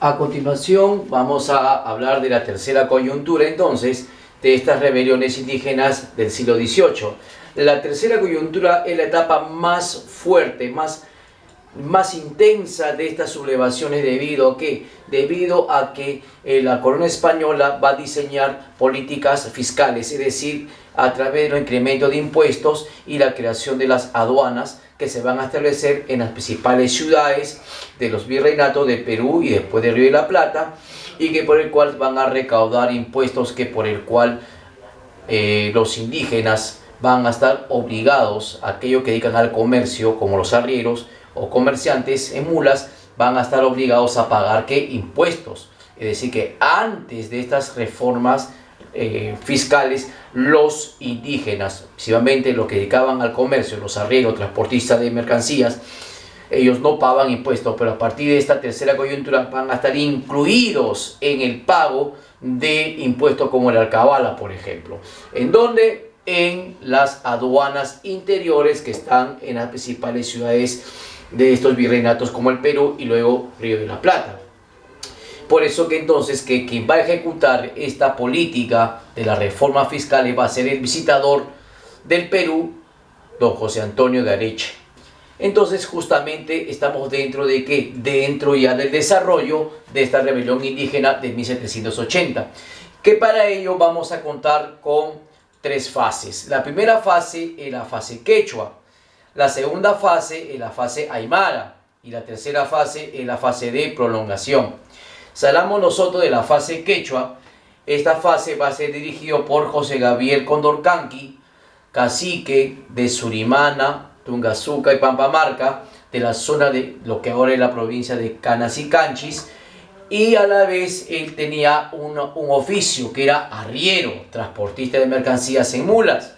A continuación vamos a hablar de la tercera coyuntura entonces de estas rebeliones indígenas del siglo XVIII. La tercera coyuntura es la etapa más fuerte, más intensa de estas sublevaciones debido a que la corona española va a diseñar políticas fiscales, es decir, a través del incremento de impuestos y la creación de las aduanas que se van a establecer en las principales ciudades de los virreinatos de Perú y después del Río de la Plata, y que por el cual van a recaudar impuestos por el cual los indígenas van a estar obligados, aquellos que dedican al comercio, como los arrieros o comerciantes en mulas, van a estar obligados a pagar impuestos. Es decir, que antes de estas reformas fiscales, los indígenas, principalmente los que dedicaban al comercio, los arrieros, transportistas de mercancías, ellos no pagaban impuestos, pero a partir de esta tercera coyuntura van a estar incluidos en el pago de impuestos como la alcabala, por ejemplo. ¿En dónde? En las aduanas interiores que están en las principales ciudades de estos virreinatos como el Perú y luego Río de la Plata. Por eso que entonces quien va a ejecutar esta política de la reforma fiscal va a ser el visitador del Perú, don José Antonio de Areche. Entonces justamente estamos dentro de dentro ya del desarrollo de esta rebelión indígena de 1780, que para ello vamos a contar con tres fases. La primera fase es la fase quechua, la segunda fase es la fase aymara y la tercera fase es la fase de prolongación. Si hablamos nosotros de la fase quechua, esta fase va a ser dirigida por José Gabriel Condorcanqui, cacique de Surimana, Tungazuca y Pampamarca, de la zona de lo que ahora es la provincia de Canas y Canchis, y a la vez él tenía un oficio que era arriero, transportista de mercancías en mulas.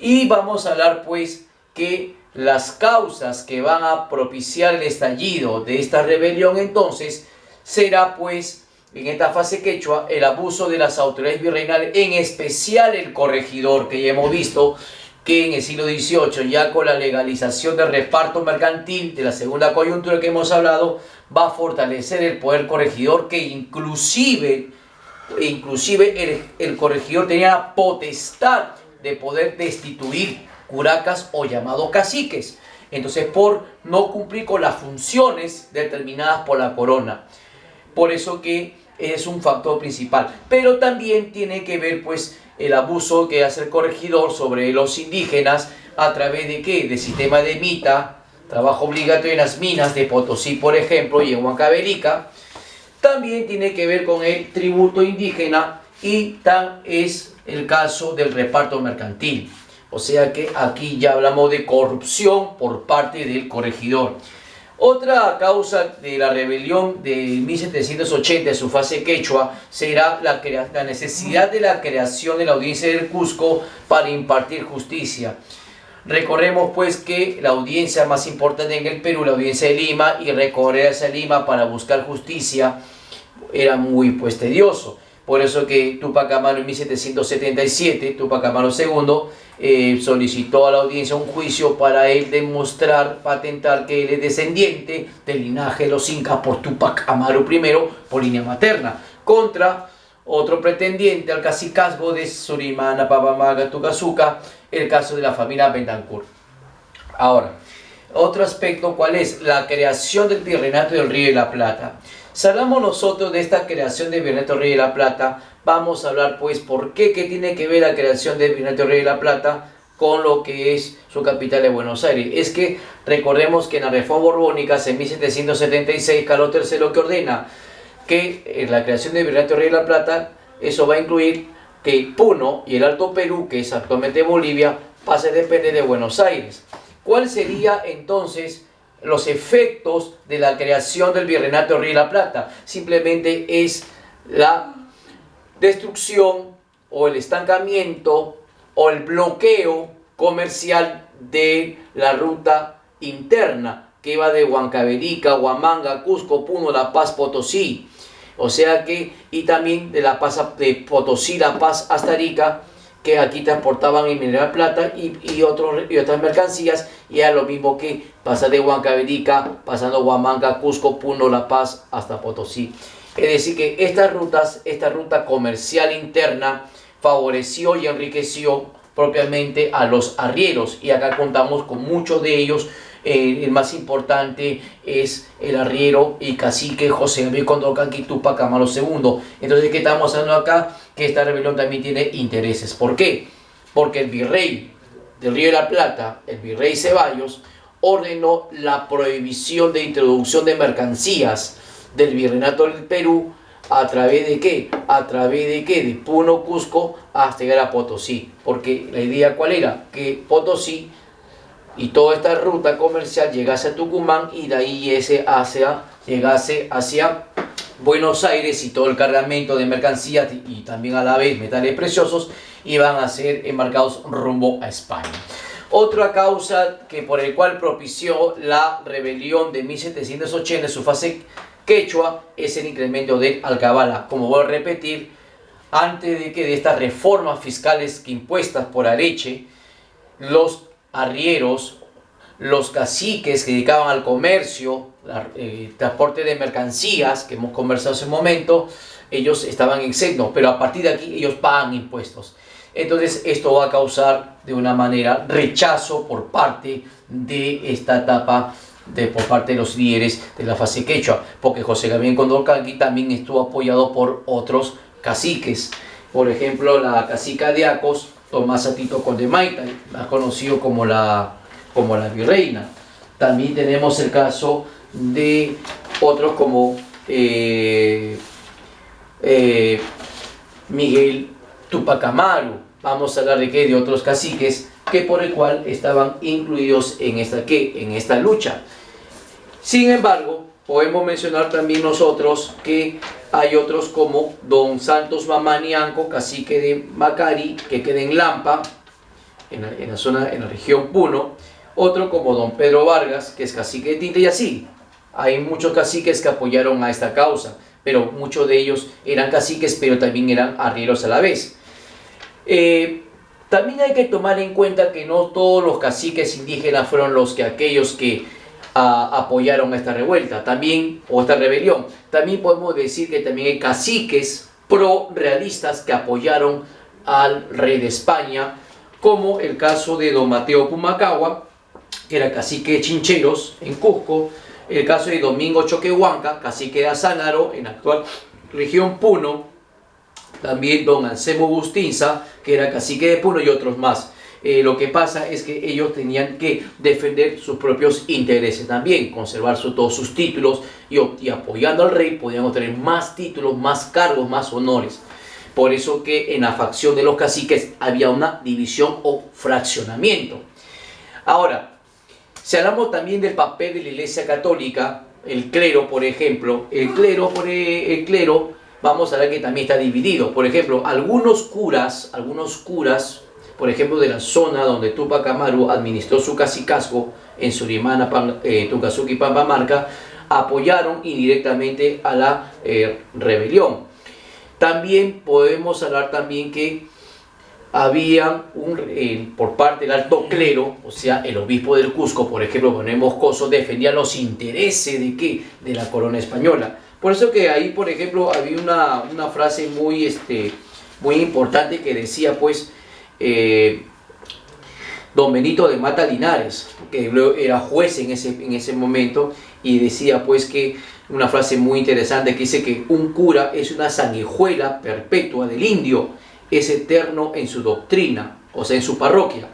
Y vamos a hablar pues que las causas que van a propiciar el estallido de esta rebelión entonces será pues en esta fase quechua el abuso de las autoridades virreinales, en especial el corregidor, que ya hemos visto que en el siglo XVIII, ya con la legalización del reparto mercantil de la segunda coyuntura que hemos hablado, va a fortalecer el poder corregidor, que inclusive el corregidor tenía potestad de poder destituir curacas o llamados caciques, entonces por no cumplir con las funciones determinadas por la corona. Por eso que es un factor principal, pero también tiene que ver pues el abuso que hace el corregidor sobre los indígenas a través de sistema de mita, trabajo obligatorio en las minas de Potosí, por ejemplo, y en Huancavelica. También tiene que ver con el tributo indígena y es el caso del reparto mercantil. O sea que aquí ya hablamos de corrupción por parte del corregidor. Otra causa de la rebelión de 1780 en su fase quechua será la necesidad de la creación de la audiencia del Cusco para impartir justicia. Recordemos pues que la audiencia más importante en el Perú, la audiencia de Lima, y recorrer hacia Lima para buscar justicia era muy pues tedioso. Por eso que Túpac Amaru en 1777, Túpac Amaru II, solicitó a la audiencia un juicio para él demostrar, patentar que él es descendiente del linaje de los incas por Túpac Amaru I, por línea materna, contra otro pretendiente al cacicazgo de Surimana, Pampamanga, Tungazuca, el caso de la familia Bentancur. Ahora, otro aspecto, ¿cuál es? La creación del Virreinato del Río de la Plata. Si hablamos nosotros de esta creación del Virreinato del Río de la Plata, vamos a hablar pues por qué tiene que ver la creación del Virreinato del Río de la Plata con lo que es su capital de Buenos Aires. Es que recordemos que en la reforma borbónica en 1776, Carlos III lo que ordena que en la creación del Virreinato del Río de la Plata, eso va a incluir que Puno y el Alto Perú, que es actualmente Bolivia, pase a depender de Buenos Aires. ¿Cuál sería entonces los efectos de la creación del Virreinato del Río de la Plata? Simplemente es la destrucción o el estancamiento o el bloqueo comercial de la ruta interna que va de Huancavelica, Huamanga, Cusco, Puno, La Paz, Potosí. O sea que, y también de La Paz, de Potosí, La Paz hasta Arica, que aquí transportaban el mineral plata y otras mercancías, y era lo mismo que pasar de Huancavelica, pasando Huamanga, Cusco, Puno, La Paz hasta Potosí. Es decir que esta ruta comercial interna favoreció y enriqueció propiamente a los arrieros, y acá contamos con muchos de ellos. El más importante es el arriero y cacique José Gabriel Condorcanqui Túpac Amaru II. Entonces, ¿qué estamos hablando acá? Que esta rebelión también tiene intereses. ¿Por qué? Porque el virrey del Río de la Plata, el virrey Ceballos, ordenó la prohibición de introducción de mercancías del virreinato del Perú. ¿A través de qué? ¿A través de qué? De Puno, Cusco, hasta llegar a Potosí. Porque la idea, ¿cuál era? Que Potosí y toda esta ruta comercial llegase a Tucumán, y de ahí llegase hacia Buenos Aires, y todo el cargamento de mercancías y también a la vez metales preciosos iban a ser embarcados rumbo a España. Otra causa por el cual propició la rebelión de 1780 en su fase quechua es el incremento del alcabala. Como voy a repetir, antes de estas reformas fiscales que impuestas por Areche, los arrieros, los caciques que dedicaban al comercio, transporte de mercancías, que hemos conversado hace un momento, ellos estaban exentos, pero a partir de aquí ellos pagan impuestos. Entonces esto va a causar de una manera rechazo por parte de esta etapa, por parte de los líderes de la fase quechua, porque José Gabriel Condorcanqui también estuvo apoyado por otros caciques. Por ejemplo, la cacica de Acos, Tomasa Tito Condemaita, más conocido como la virreina. También tenemos el caso de otros como Miguel Túpac Amaru. Vamos a hablar de otros caciques que por el cual estaban incluidos en esta lucha. Sin embargo, podemos mencionar también nosotros que hay otros como Don Santos Mamanianco, cacique de Macari, que queda en Lampa, en la región Puno. Otro como Don Pedro Vargas, que es cacique de Tinta, y así. Hay muchos caciques que apoyaron a esta causa, pero muchos de ellos eran caciques, pero también eran arrieros a la vez. También hay que tomar en cuenta que no todos los caciques indígenas fueron aquellos que apoyaron a esta revuelta, o esta rebelión. También podemos decir que también hay caciques pro-realistas que apoyaron al rey de España, como el caso de Don Mateo Pumacahua, que era cacique de Chincheros en Cusco; el caso de Domingo Choquehuanca, cacique de Azánaro en la actual región Puno; también Don Anselmo Bustinza, que era cacique de Puno, y otros más. Lo que pasa es que ellos tenían que defender sus propios intereses también, conservar todos sus títulos, y apoyando al rey podían obtener más títulos, más cargos, más honores. Por eso que en la facción de los caciques había una división o fraccionamiento. Ahora, si hablamos también del papel de la Iglesia Católica, el clero, por ejemplo, el clero, vamos a ver que también está dividido. Por ejemplo, algunos curas, por ejemplo, de la zona donde Túpac Amaru administró su cacicazgo en Surimana, Tucasuqui y Pampamarca, apoyaron indirectamente a la rebelión. También podemos hablar también que había por parte del alto clero, o sea, el obispo del Cusco, por ejemplo, Manuel Moscoso, defendía los intereses de la corona española. Por eso que ahí, por ejemplo, había una frase muy importante que decía, pues, Don Benito de Mata Linares, que era juez en ese momento, y decía, pues, que una frase muy interesante que dice que un cura es una sanguijuela perpetua del indio, es eterno en su doctrina, o sea, en su parroquia.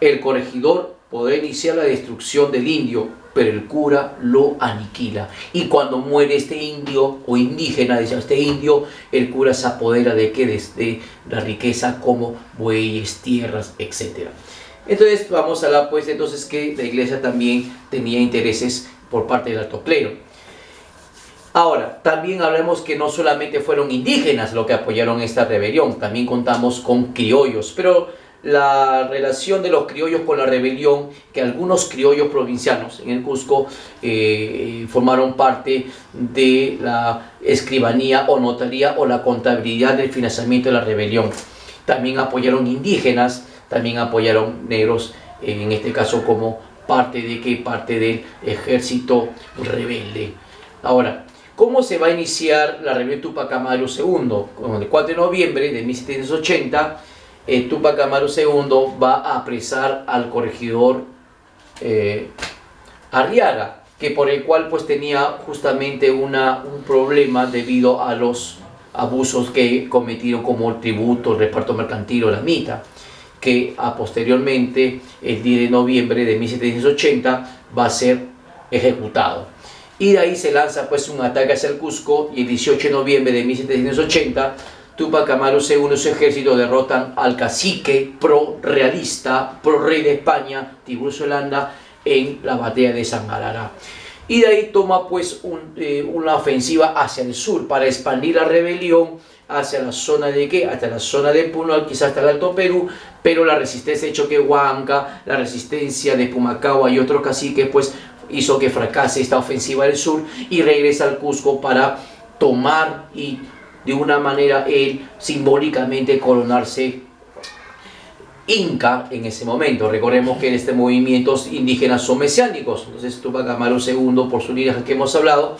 El corregidor podrá iniciar la destrucción del indio, pero el cura lo aniquila. Y cuando muere este indio o indígena, dice este indio, el cura se apodera de la riqueza como bueyes, tierras, etc. Entonces vamos a hablar, pues, entonces que la iglesia también tenía intereses por parte del alto clero. Ahora, también hablemos que no solamente fueron indígenas los que apoyaron esta rebelión, también contamos con criollos, pero la relación de los criollos con la rebelión, que algunos criollos provincianos en el Cusco formaron parte de la escribanía o notaría o la contabilidad del financiamiento de la rebelión. también apoyaron indígenas, también apoyaron negros, en este caso como parte del ejército rebelde. Ahora, ¿cómo se va a iniciar la rebelión Túpac Amaru II? El 4 de noviembre de 1780, Túpac Amaru II va a apresar al corregidor Arriaga, que por el cual pues tenía justamente un problema debido a los abusos que cometieron como el tributo, el reparto mercantil o la mita, que posteriormente, el 10 de noviembre de 1780, va a ser ejecutado. Y de ahí se lanza pues un ataque hacia el Cusco, y el 18 de noviembre de 1780, Túpac Amaru II y su ejército derrotan al cacique pro-realista, pro-rey de España, Tiburcio Holanda, en la batalla de Sangarará. Y de ahí toma pues una ofensiva hacia el sur para expandir la rebelión hacia la zona de hasta la zona de Puno, quizás hasta el Alto Perú, pero la resistencia de Choquehuanca, la resistencia de Pumacahua y otros caciques pues hizo que fracase esta ofensiva del sur, y regresa al Cusco para tomar y de una manera él simbólicamente coronarse inca en ese momento. Recordemos que en este movimientos indígenas son mesiánicos, entonces Túpac Amaru II, por su línea que hemos hablado,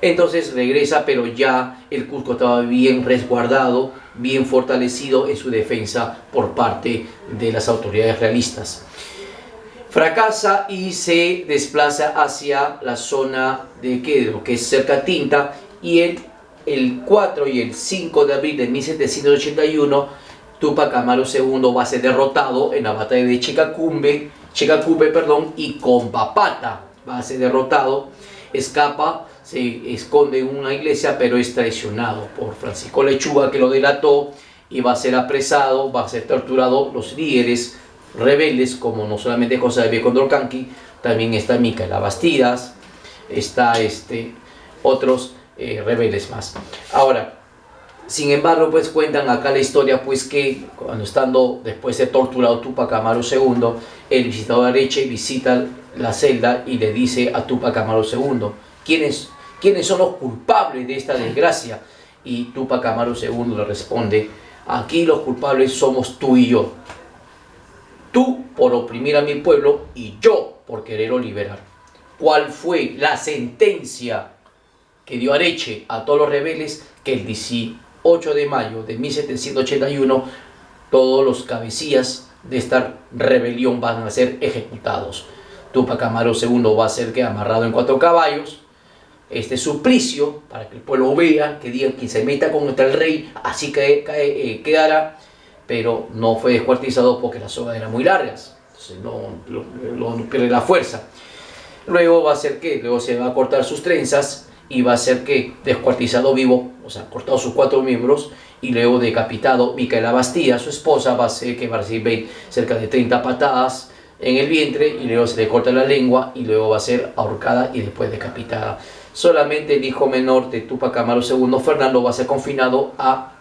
entonces regresa, pero ya el Cusco estaba bien resguardado, bien fortalecido en su defensa por parte de las autoridades realistas. Fracasa y se desplaza hacia la zona de Quedro, que es cerca a Tinta, y el 4 y el 5 de abril de 1781, Túpac Amaru II va a ser derrotado en la batalla de Chicacumbe, y Compapata va a ser derrotado, escapa, se esconde en una iglesia, pero es traicionado por Francisco Lechuga, que lo delató, y va a ser apresado, va a ser torturado. Los líderes rebeldes, como no solamente José de Condorcanqui, también está Micaela Bastidas, está otros rebeldes más. Ahora, sin embargo, pues cuentan acá la historia, pues que cuando estando después de torturado Túpac Amaru II, el visitador Areche visita la celda y le dice a Túpac Amaru II, ¿quiénes son los culpables de esta desgracia? Y Túpac Amaru II le responde, aquí los culpables somos tú y yo. Tú por oprimir a mi pueblo y yo por quererlo liberar. ¿Cuál fue la sentencia que dio Areche a todos los rebeldes? Que el 18 de mayo de 1781 todos los cabecillas de esta rebelión van a ser ejecutados. Túpac Amaru II va a ser amarrado en 4 caballos, este suplicio, para que el pueblo vea, que digan que se meta contra el rey, así que quedará, pero no fue descuartizado porque las sogas eran muy largas, entonces no pierde la fuerza. Luego va a ser luego se va a cortar sus trenzas, y va a ser descuartizado vivo, o sea, cortado sus 4 miembros, y luego decapitado. Micaela Bastida, su esposa, va a ser va a recibir cerca de 30 patadas en el vientre, y luego se le corta la lengua, y luego va a ser ahorcada y después decapitada. Solamente el hijo menor de Túpac Amaru II, Fernando, va a ser confinado a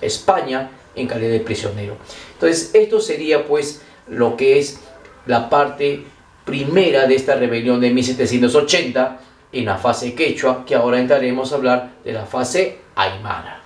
España en calidad de prisionero. Entonces, esto sería pues lo que es la parte primera de esta rebelión de 1780, en la fase quechua, que ahora entraremos a hablar de la fase aymara.